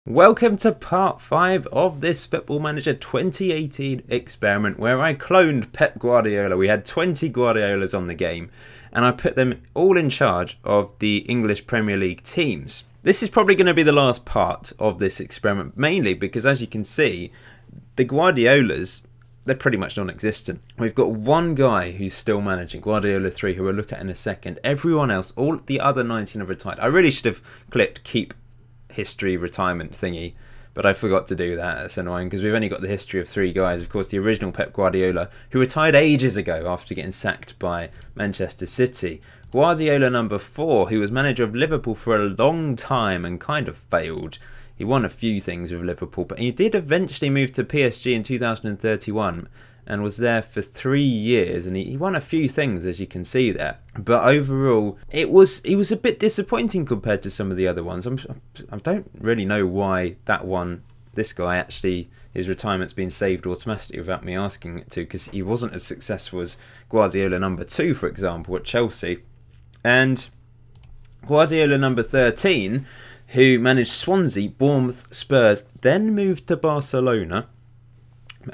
Welcome to part 5 of this Football Manager 2018 experiment where I cloned Pep Guardiola. We had 20 Guardiolas on the game and I put them all in charge of the English Premier League teams. This is probably going to be the last part of this experiment, mainly because as you can see, the Guardiolas, they're pretty much non-existent. We've got one guy who's still managing, Guardiola 3, who we'll look at in a second. Everyone else, all the other 19 have retired. I really should have clicked keep history retirement thingy, but I forgot to do that. It's annoying because we've only got the history of 3 guys. Of course, the original Pep Guardiola, who retired ages ago after getting sacked by Manchester City. Guardiola number 4, who was manager of Liverpool for a long time and kind of failed. He won a few things with Liverpool, but he did eventually move to PSG in 2031 and was there for 3 years, and he won a few things, as you can see there. But overall, he was a bit disappointing compared to some of the other ones. I don't really know why this guy actually, his retirement's been saved automatically without me asking it to, because he wasn't as successful as Guardiola number 2, for example, at Chelsea. And Guardiola number 13, who managed Swansea, Bournemouth, Spurs, then moved to Barcelona,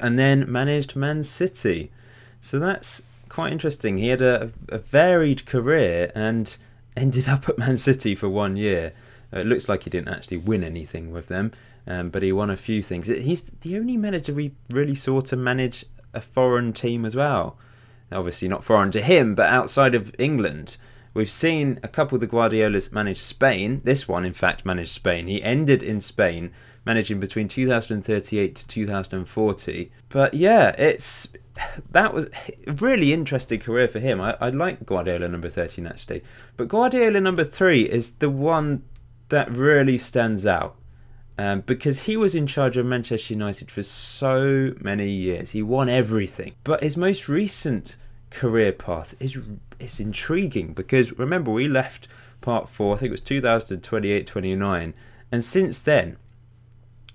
and then managed Man City. So that's quite interesting. He had a varied career and ended up at Man City for 1 year. It looks like he didn't actually win anything with them, but he won a few things. He's the only manager we really saw to manage a foreign team as well. Obviously not foreign to him, but outside of England. We've seen a couple of the Guardiolas manage Spain. This one, in fact, managed Spain. He ended in Spain, managing between 2038 to 2040. But yeah, that was a really interesting career for him. I like Guardiola number 13 actually. But Guardiola number 3 is the one that really stands out. Because he was in charge of Manchester United for so many years. He won everything. But his most recent career path is intriguing, because remember, we left part 4, I think it was 2028-29, and since then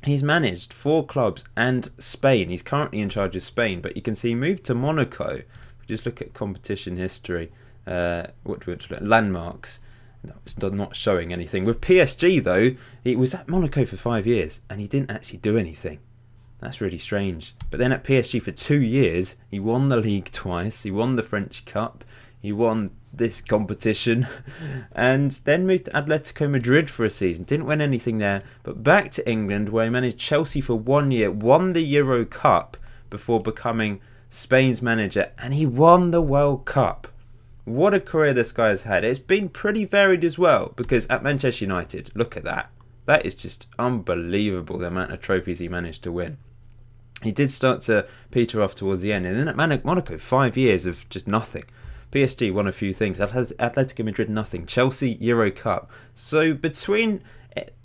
he's managed 4 clubs and Spain. He's currently in charge of Spain, but you can see he moved to Monaco. Just look at competition history, landmarks. No, it's not showing anything. With PSG though, he was at Monaco for 5 years and he didn't actually do anything. That's really strange. But then at PSG for 2 years, he won the league twice, he won the French Cup, he won this competition, and then moved to Atletico Madrid for a season. Didn't win anything there, but back to England, where he managed Chelsea for 1 year, won the Euro Cup before becoming Spain's manager, and he won the World Cup. What a career this guy has had. It's been pretty varied as well, because at Manchester United, look at that. That is just unbelievable, the amount of trophies he managed to win. He did start to peter off towards the end, and then at Monaco, 5 years of just nothing. PSG won a few things, Atletico Madrid nothing, Chelsea Euro Cup. So between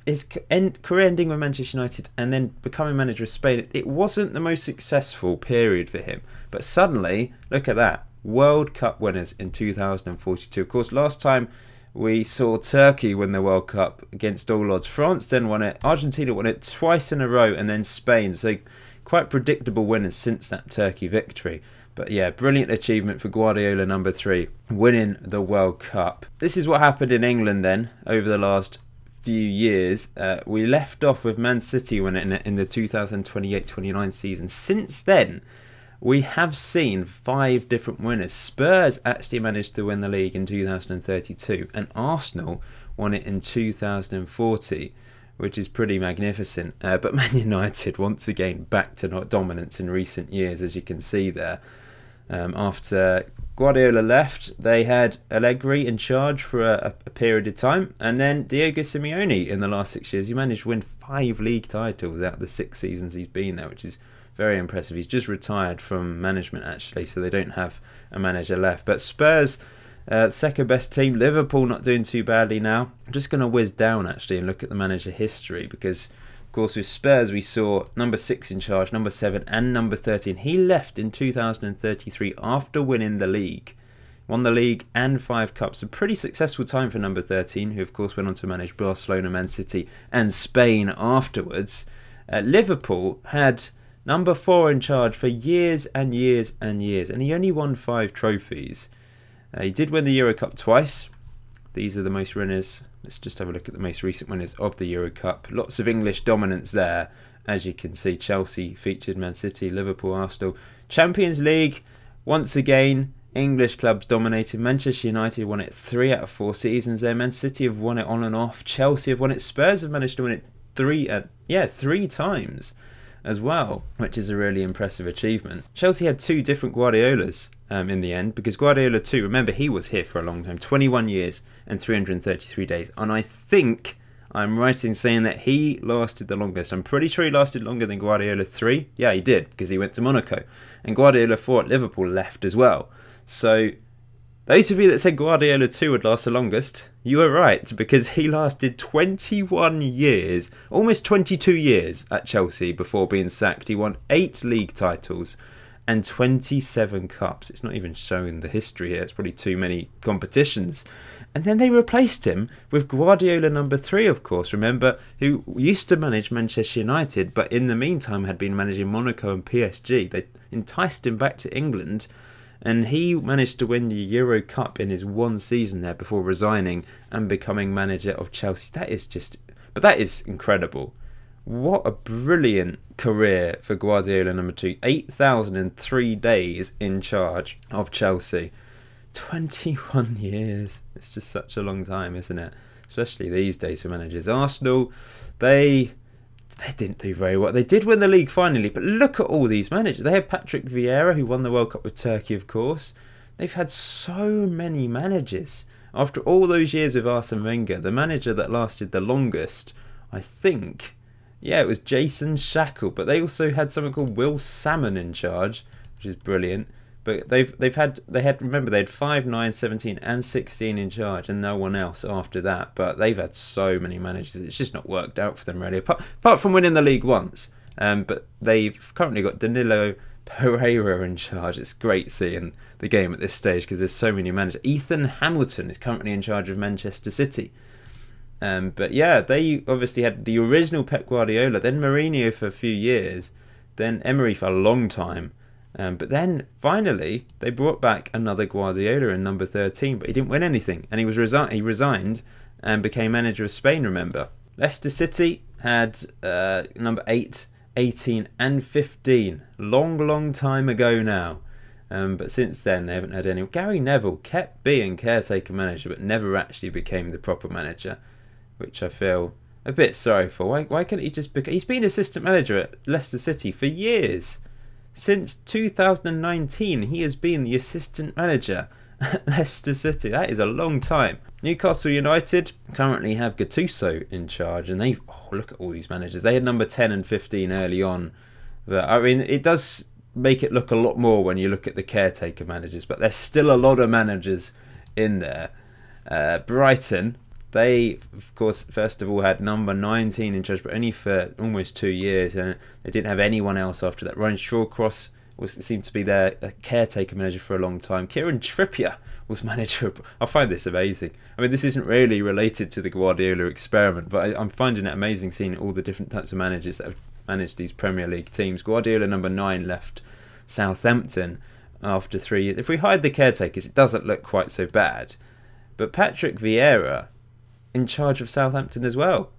his career ending with Manchester United and then becoming manager of Spain, it wasn't the most successful period for him. But suddenly, look at that, World Cup winners in 2042. Of course, last time we saw Turkey win the World Cup against all odds. France then won it, Argentina won it twice in a row, and then Spain. So quite predictable winners since that Turkey victory. But yeah, brilliant achievement for Guardiola number 3, winning the World Cup. This is what happened in England then over the last few years. We left off with Man City winning it in the 2028-29 season. Since then, we have seen 5 different winners. Spurs actually managed to win the league in 2032, and Arsenal won it in 2040. Which is pretty magnificent. But Man United, once again, back to not dominance in recent years, as you can see there. After Guardiola left, they had Allegri in charge for a period of time, and then Diego Simeone in the last 6 years. He managed to win 5 league titles out of the 6 seasons he's been there, which is very impressive. He's just retired from management, actually, so they don't have a manager left. But Spurs, second best team. Liverpool not doing too badly now. I'm just going to whiz down actually and look at the manager history, because of course with Spurs we saw number 6 in charge, number 7 and number 13. He left in 2033 after winning the league. Won the league and 5 cups. A pretty successful time for number 13, who of course went on to manage Barcelona, Man City and Spain afterwards. Liverpool had number 4 in charge for years and years and years, and he only won 5 trophies. He did win the Euro Cup twice. These are the most winners Let's just have a look at the most recent winners of the Euro Cup. Lots of English dominance there. As you can see, Chelsea featured, Man City, Liverpool, Arsenal. Champions League, once again, English clubs dominated. Manchester United won it 3 out of 4 seasons there. Man City have won it on and off. Chelsea have won it. Spurs have managed to win it three times as well, which is a really impressive achievement. Chelsea had 2 different Guardiolas in the end, because Guardiola 2, remember, he was here for a long time, 21 years and 333 days. And I think I'm right in saying that he lasted the longest. I'm pretty sure he lasted longer than Guardiola 3. Yeah, he did, because he went to Monaco. And Guardiola 4 at Liverpool left as well. So those of you that said Guardiola 2 would last the longest, you were right, because he lasted 21 years, almost 22 years at Chelsea before being sacked. He won 8 league titles and 27 cups. It's not even showing the history here. It's probably too many competitions. And then they replaced him with Guardiola number 3, of course, remember, who used to manage Manchester United, but in the meantime had been managing Monaco and PSG. They enticed him back to England, and he managed to win the Euro Cup in his 1 season there before resigning and becoming manager of Chelsea. That is incredible. What a brilliant career for Guardiola number 2. 8,003 days in charge of Chelsea. 21 years. It's just such a long time, isn't it? Especially these days for managers. Arsenal, they didn't do very well. They did win the league finally, but look at all these managers. They had Patrick Vieira, who won the World Cup with Turkey, of course. They've had so many managers. After all those years with Arsene Wenger, the manager that lasted the longest, I think, yeah, it was Jason Shackle. But they also had someone called Will Salmon in charge, which is brilliant. But they had 5, 9, 17 and 16 in charge, and no one else after that. But they've had so many managers, it's just not worked out for them really, apart from winning the league once. But they've currently got Danilo Pereira in charge. It's great seeing the game at this stage because there's so many managers. Ethan Hamilton is currently in charge of Manchester City. But yeah, they obviously had the original Pep Guardiola, then Mourinho for a few years, then Emery for a long time. But then finally they brought back another Guardiola in number 13, but he didn't win anything, and he resigned and became manager of Spain, remember. Leicester City had number 8, 18 and 15. Long time ago now. But since then they haven't had any. Gary Neville kept being caretaker manager but never actually became the proper manager, which I feel a bit sorry for. Why can't he just he's been assistant manager at Leicester City for years. Since 2019, he has been the assistant manager at Leicester City. That is a long time. Newcastle United currently have Gattuso in charge, and look at all these managers. They had number 10 and 15 early on. But I mean, it does make it look a lot more when you look at the caretaker managers, but there's still a lot of managers in there. Brighton, they, of course, first of all had number 19 in charge, but only for almost 2 years, and they didn't have anyone else after that. Ryan Shawcross seemed to be their caretaker manager for a long time. Kieran Trippier was manager. I find this amazing. I mean, this isn't really related to the Guardiola experiment, but I'm finding it amazing seeing all the different types of managers that have managed these Premier League teams. Guardiola number 9 left Southampton after 3 years. If we hide the caretakers, it doesn't look quite so bad. But Patrick Vieira in charge of Southampton as well.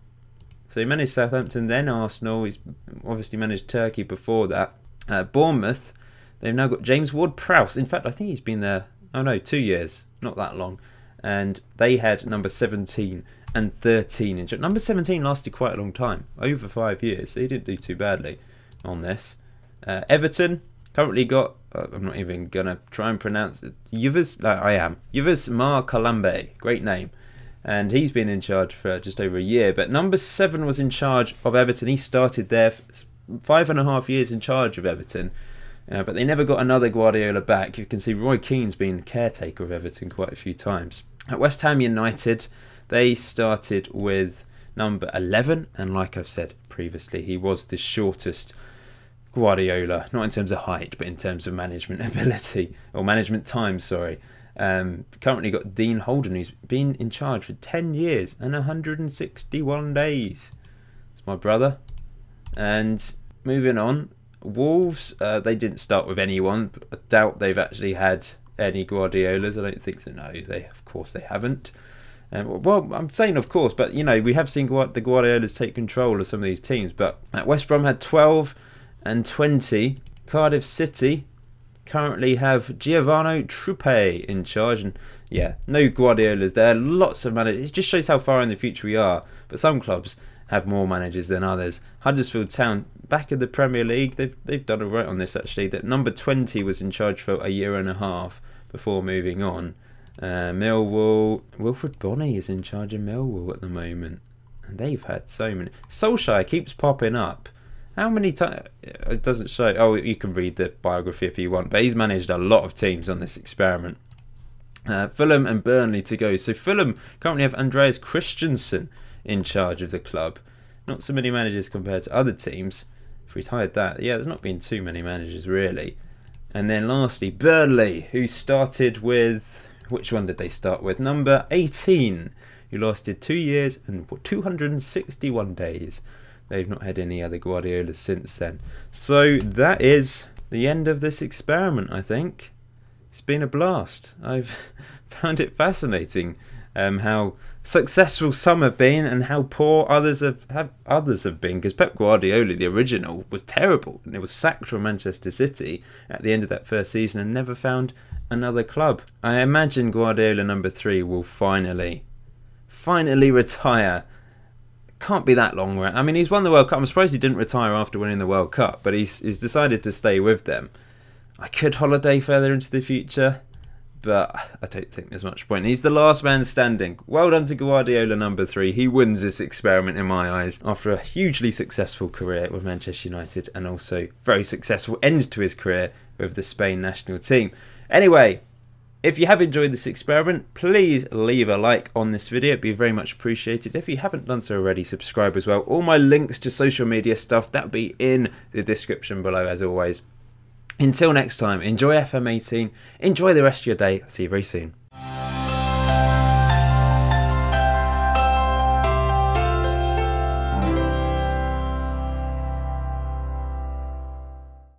So he managed Southampton, then Arsenal. He's obviously managed Turkey before that. Bournemouth, they've now got James Ward-Prowse. In fact, I think he's been there, 2 years, not that long. And they had number 17 and 13 in charge. Number 17 lasted quite a long time, over 5 years. So he didn't do too badly on this. Everton currently got, I'm not even going to try and pronounce it, Yves Ma Kalambe, great name. And he's been in charge for just over a year. But number 7 was in charge of Everton. He started there 5.5 years in charge of Everton. But they never got another Guardiola back. You can see Roy Keane's been caretaker of Everton quite a few times. At West Ham United, they started with number 11. And like I've said previously, he was the shortest Guardiola. Not in terms of height, but in terms of management ability. Or management time, sorry. Currently got Dean Holden, who's been in charge for 10 years and 161 days. It's my brother. And moving on, Wolves, they didn't start with anyone. I doubt they've actually had any Guardiolas. I don't think so. No, of course they haven't. Well, I'm saying of course, but you know, we have seen the Guardiolas take control of some of these teams. But West Brom had 12 and 20. Cardiff City currently have Giovanni Truppe in charge, and yeah, no Guardiolas there. Lots of managers. It just shows how far in the future we are. But some clubs have more managers than others. Huddersfield Town back in the Premier League. They've done all right on this actually. That number 20 was in charge for a year and a half before moving on. Millwall, Wilfred Bonney is in charge of Millwall at the moment, and they've had so many. Solskjaer keeps popping up. How many times? It doesn't show. Oh, you can read the biography if you want, but he's managed a lot of teams on this experiment. Fulham and Burnley to go. So Fulham currently have Andreas Christensen in charge of the club. Not so many managers compared to other teams. If we tied that, yeah, there's not been too many managers really. And then lastly, Burnley, who started with... Which one did they start with? Number 18, who lasted 2 years and 261 days. They've not had any other Guardiolas since then. So that is the end of this experiment, I think. It's been a blast. I've found it fascinating how successful some have been and how poor others have been. Because Pep Guardiola, the original, was terrible. And it was sacked from Manchester City at the end of that first season and never found another club. I imagine Guardiola number 3 will finally retire. Can't be that long. I mean, he's won the World Cup. I'm surprised he didn't retire after winning the World Cup, but he's decided to stay with them. I could holiday further into the future, but I don't think there's much point. He's the last man standing. Well done to Guardiola number 3. He wins this experiment in my eyes after a hugely successful career with Manchester United and also very successful end to his career with the Spain national team. Anyway, if you have enjoyed this experiment, please leave a like on this video. It'd be very much appreciated. If you haven't done so already, subscribe as well. All my links to social media stuff, that'll be in the description below as always. Until next time, enjoy FM18, enjoy the rest of your day. I'll see you very soon.